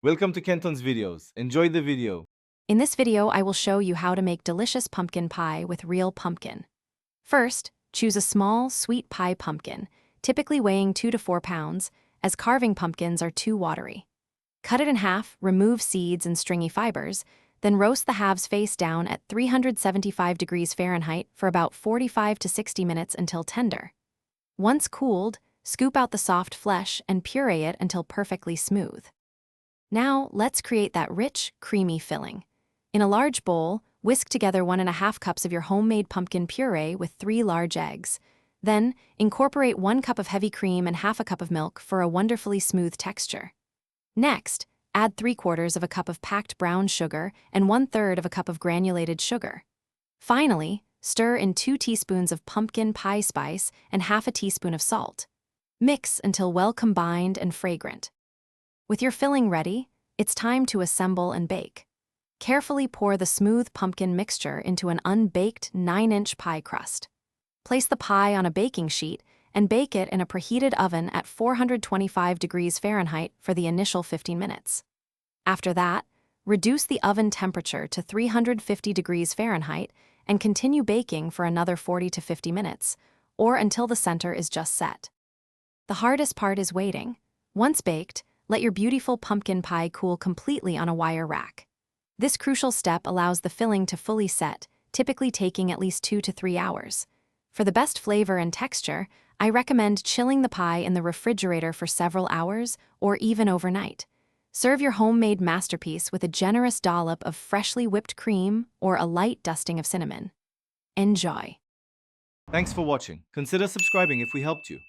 Welcome to Kenton's videos. Enjoy the video. In this video, I will show you how to make delicious pumpkin pie with real pumpkin. First, choose a small, sweet pie pumpkin, typically weighing 2 to 4 pounds, as carving pumpkins are too watery. Cut it in half, remove seeds and stringy fibers, then roast the halves face down at 375 degrees Fahrenheit for about 45 to 60 minutes until tender. Once cooled, scoop out the soft flesh and puree it until perfectly smooth. Now, let's create that rich, creamy filling. In a large bowl, whisk together 1½ cups of your homemade pumpkin puree with 3 large eggs. Then, incorporate 1 cup of heavy cream and ½ cup of milk for a wonderfully smooth texture. Next, add 3/4 of a cup of packed brown sugar and 1/3 of a cup of granulated sugar. Finally, stir in 2 teaspoons of pumpkin pie spice and ½ a teaspoon of salt. Mix until well combined and fragrant. With your filling ready, it's time to assemble and bake. Carefully pour the smooth pumpkin mixture into an unbaked 9-inch pie crust. Place the pie on a baking sheet and bake it in a preheated oven at 425 degrees Fahrenheit for the initial 15 minutes. After that, reduce the oven temperature to 350 degrees Fahrenheit and continue baking for another 40 to 50 minutes, or until the center is just set. The hardest part is waiting. Once baked, let your beautiful pumpkin pie cool completely on a wire rack. This crucial step allows the filling to fully set, typically taking at least 2 to 3 hours. For the best flavor and texture, I recommend chilling the pie in the refrigerator for several hours or even overnight. Serve your homemade masterpiece with a generous dollop of freshly whipped cream or a light dusting of cinnamon. Enjoy! Thanks for watching. Consider subscribing if we helped you.